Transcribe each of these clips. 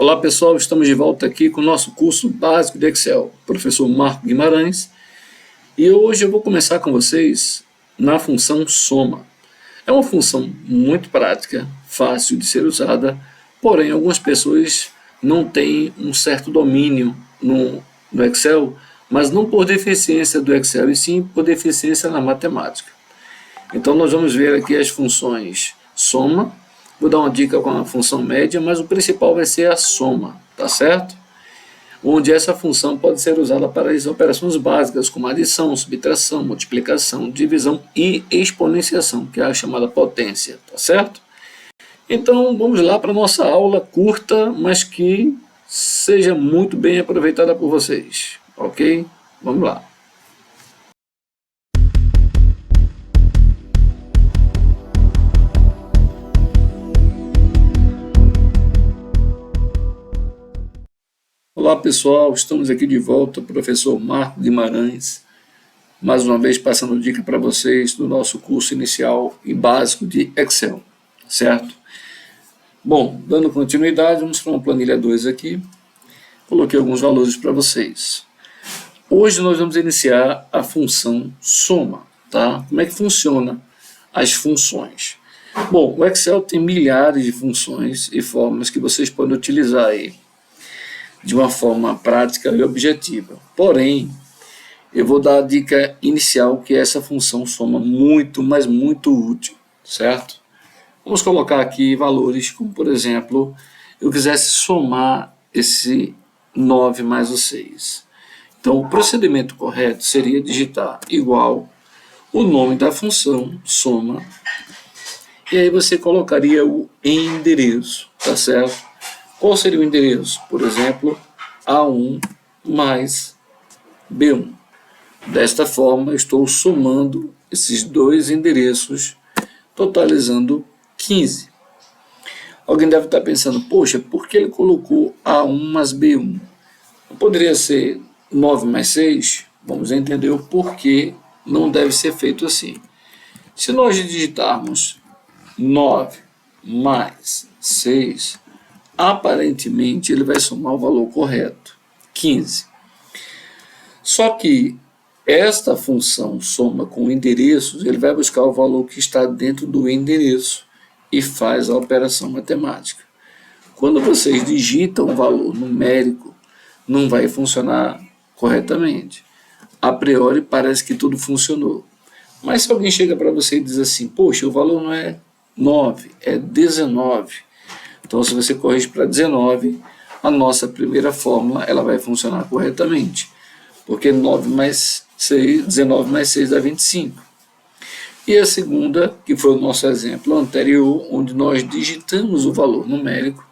Olá pessoal, estamos de volta aqui com o nosso curso básico de Excel, professor Marco Guimarães, e hoje eu vou começar com vocês na função soma. É uma função muito prática, fácil de ser usada, porém algumas pessoas não têm um certo domínio no Excel, mas não por deficiência do Excel, e sim por deficiência na matemática. Então nós vamos ver aqui as funções soma. Vou dar uma dica com a função média, mas o principal vai ser a soma, tá certo? Onde essa função pode ser usada para as operações básicas, como adição, subtração, multiplicação, divisão e exponenciação, que é a chamada potência, tá certo? Então vamos lá para a nossa aula curta, mas que seja muito bem aproveitada por vocês, ok? Vamos lá. Olá pessoal, estamos aqui de volta, professor Marco Guimarães, mais uma vez passando dica para vocês do nosso curso inicial e básico de Excel, certo? Bom, dando continuidade, vamos para uma planilha 2 aqui, coloquei alguns valores para vocês. Hoje nós vamos iniciar a função soma, tá? Como é que funciona as funções? Bom, o Excel tem milhares de funções e fórmulas que vocês podem utilizar aí de uma forma prática e objetiva. Porém, eu vou dar a dica inicial, que é essa função soma muito, mas muito útil, certo? Vamos colocar aqui valores, como por exemplo, eu quisesse somar esse 9 mais o 6. Então, o procedimento correto seria digitar igual o nome da função soma, e aí você colocaria o endereço, tá certo? Qual seria o endereço? Por exemplo, A1 mais B1. Desta forma, eu estou somando esses dois endereços, totalizando 15. Alguém deve estar pensando, poxa, por que ele colocou A1 mais B1? Não poderia ser 9 mais 6? Vamos entender o porquê não deve ser feito assim. Se nós digitarmos 9 mais 6, aparentemente ele vai somar o valor correto, 15. Só que esta função soma com endereços, ele vai buscar o valor que está dentro do endereço e faz a operação matemática. Quando vocês digitam o valor numérico, não vai funcionar corretamente. A priori parece que tudo funcionou. Mas se alguém chega para você e diz assim, poxa, o valor não é 9, é 19. Então, se você corrige para 19, a nossa primeira fórmula ela vai funcionar corretamente, porque 9 mais 6, 19 mais 6 dá 25. E a segunda, que foi o nosso exemplo anterior, onde nós digitamos o valor numérico,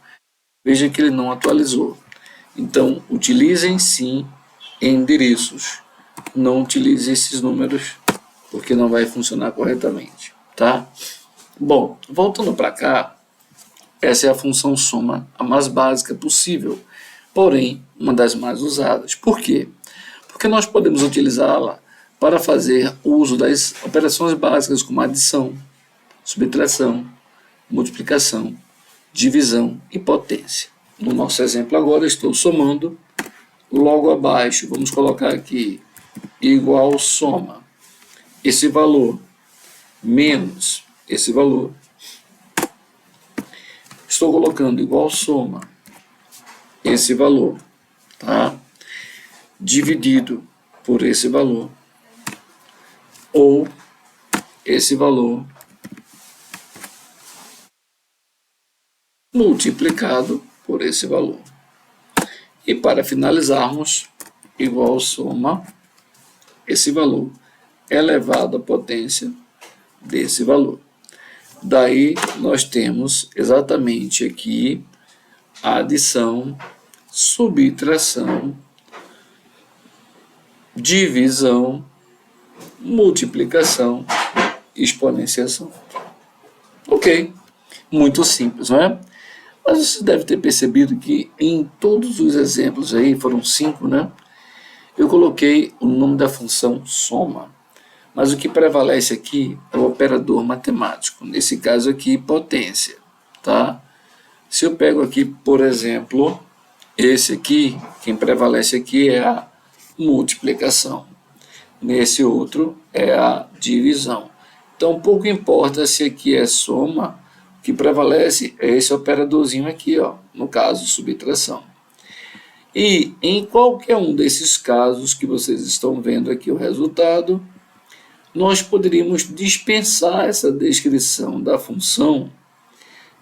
veja que ele não atualizou. Então, utilizem sim endereços, não utilize esses números, porque não vai funcionar corretamente, tá? Bom, voltando para cá, essa é a função soma, a mais básica possível, porém, uma das mais usadas. Por quê? Porque nós podemos utilizá-la para fazer uso das operações básicas como adição, subtração, multiplicação, divisão e potência. No nosso exemplo agora, estou somando, logo abaixo, vamos colocar aqui, igual soma, esse valor, menos esse valor. Estou colocando igual soma esse valor, tá? Dividido por esse valor, ou esse valor multiplicado por esse valor. E para finalizarmos, igual soma esse valor elevado à potência desse valor. Daí nós temos exatamente aqui a adição, subtração, divisão, multiplicação, exponenciação. Ok, muito simples, não é? Mas você deve ter percebido que em todos os exemplos aí, foram 5, né? Eu coloquei o nome da função soma. Mas o que prevalece aqui é o operador matemático, nesse caso aqui, potência, tá? Se eu pego aqui, por exemplo, esse aqui, quem prevalece aqui é a multiplicação. Nesse outro é a divisão. Então, pouco importa se aqui é soma, o que prevalece é esse operadorzinho aqui, ó, no caso, subtração. E em qualquer um desses casos que vocês estão vendo aqui o resultado, nós poderíamos dispensar essa descrição da função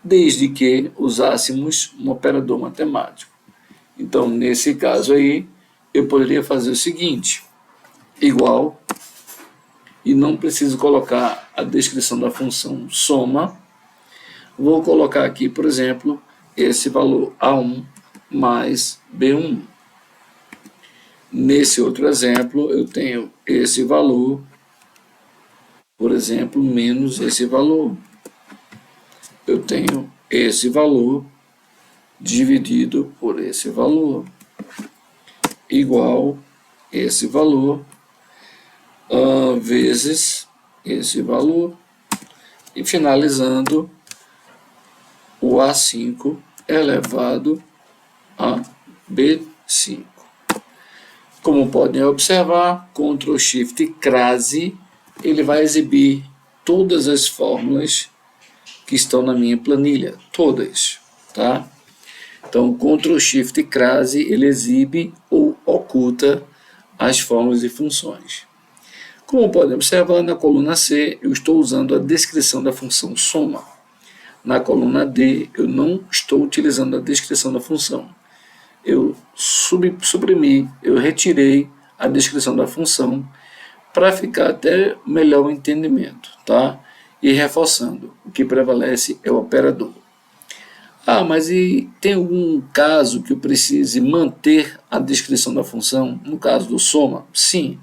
desde que usássemos um operador matemático. Então, nesse caso aí, eu poderia fazer o seguinte, igual, e não preciso colocar a descrição da função soma, vou colocar aqui, por exemplo, esse valor A1 mais B1. Nesse outro exemplo, eu tenho esse valor, por exemplo, menos esse valor. Eu tenho esse valor dividido por esse valor, igual esse valor vezes esse valor, e finalizando o A5 elevado a B5. Como podem observar, Ctrl Shift crase, ele vai exibir todas as fórmulas que estão na minha planilha, todas, tá? Então, Ctrl Shift crase, ele exibe ou oculta as fórmulas e funções. Como podem observar, na coluna C, eu estou usando a descrição da função soma. Na coluna D, eu não estou utilizando a descrição da função. Eu suprimi, eu retirei a descrição da função para ficar até melhor o entendimento, tá? E reforçando, o que prevalece é o operador. Ah, mas e tem algum caso que eu precise manter a descrição da função? No caso do soma? Sim.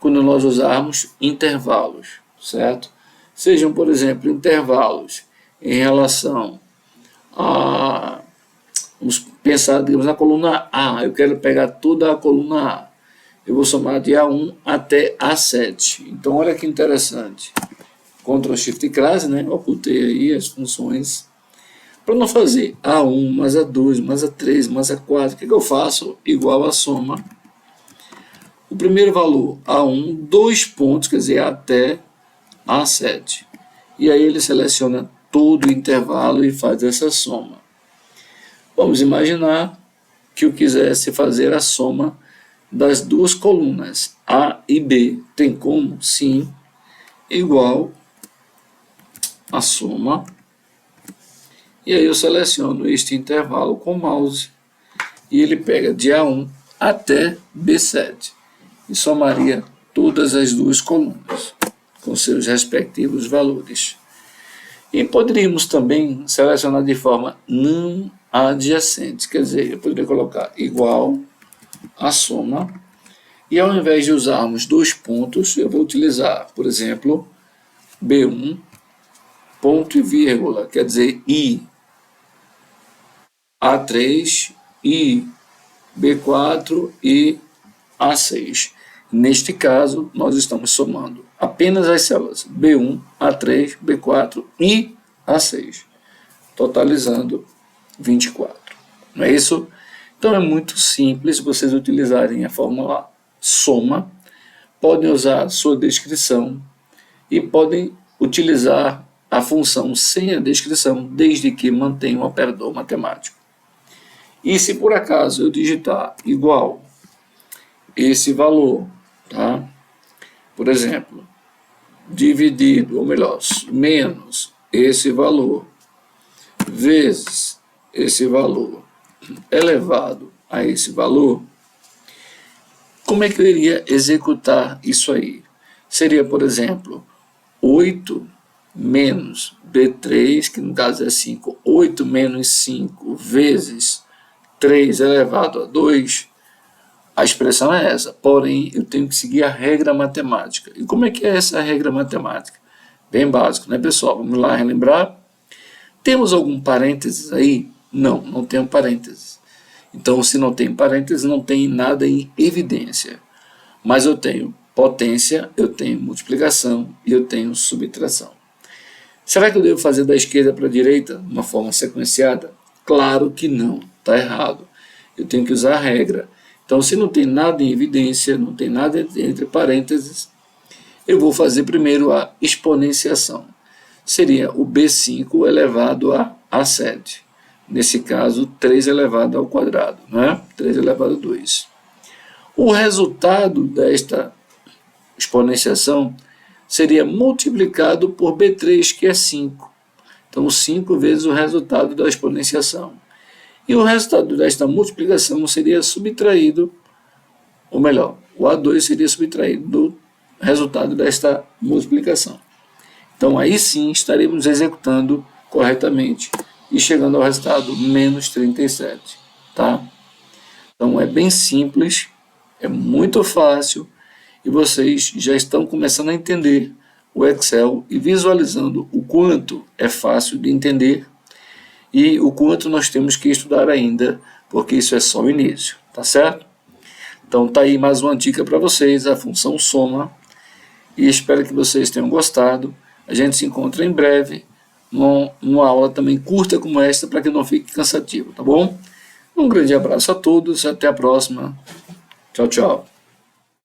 Quando nós usarmos intervalos, certo? Sejam, por exemplo, intervalos em relação a... Vamos pensar, digamos, na coluna A. Eu quero pegar toda a coluna A. Eu vou somar de A1 até A7. Então, olha que interessante. Ctrl Shift crase, né? Ocultei aí as funções. Para não fazer A1 mais A2 mais A3 mais A4, o que eu faço? Igual a soma. O primeiro valor, A1, 2 pontos, quer dizer, até A7. E aí ele seleciona todo o intervalo e faz essa soma. Vamos imaginar que eu quisesse fazer a soma das duas colunas, A e B. Tem como? Sim. Igual a soma. E aí eu seleciono este intervalo com o mouse. E ele pega de A1 até B7. E somaria todas as duas colunas, com seus respectivos valores. E poderíamos também selecionar de forma não adjacente, quer dizer, eu poderia colocar igual a soma, e ao invés de usarmos 2 pontos, eu vou utilizar, por exemplo, B1, ponto e vírgula, quer dizer, I, A3, I, B4 e A6. Neste caso, nós estamos somando apenas as células B1, A3, B4 e A6, totalizando 24. Não é isso? Então é muito simples vocês utilizarem a fórmula soma, podem usar a sua descrição e podem utilizar a função sem a descrição, desde que mantenham o operador matemático. E se por acaso eu digitar igual esse valor, tá? Por exemplo, dividido, ou melhor, menos esse valor, vezes esse valor, elevado a esse valor, como é que eu iria executar isso aí? Seria, por exemplo, 8 menos B3, que no caso é 5, 8 menos 5 vezes 3 elevado a 2, a expressão é essa, porém eu tenho que seguir a regra matemática. E como é que é essa regra matemática? Bem básico, né, pessoal? Vamos lá relembrar. Temos algum parênteses aí? Não, não tem parênteses. Então, se não tem parênteses, não tem nada em evidência. Mas eu tenho potência, eu tenho multiplicação e eu tenho subtração. Será que eu devo fazer da esquerda para a direita, de uma forma sequenciada? Claro que não, está errado. Eu tenho que usar a regra. Então, se não tem nada em evidência, não tem nada entre parênteses, eu vou fazer primeiro a exponenciação. Seria o B5 elevado a A7. Nesse caso, 3 elevado ao quadrado, né? 3 elevado a 2. O resultado desta exponenciação seria multiplicado por B3, que é 5. Então, 5 vezes o resultado da exponenciação. E o resultado desta multiplicação seria subtraído, ou melhor, o A2 seria subtraído do resultado desta multiplicação. Então, aí sim estaremos executando corretamente e chegando ao resultado menos 37. Tá? Então, é bem simples, é muito fácil e vocês já estão começando a entender o Excel e visualizando o quanto é fácil de entender e o quanto nós temos que estudar ainda, porque isso é só o início, tá certo? Então tá aí mais uma dica para vocês, a função soma, e espero que vocês tenham gostado. A gente se encontra em breve, numa aula também curta como esta, para que não fique cansativo, tá bom? Um grande abraço a todos, até a próxima. Tchau, tchau.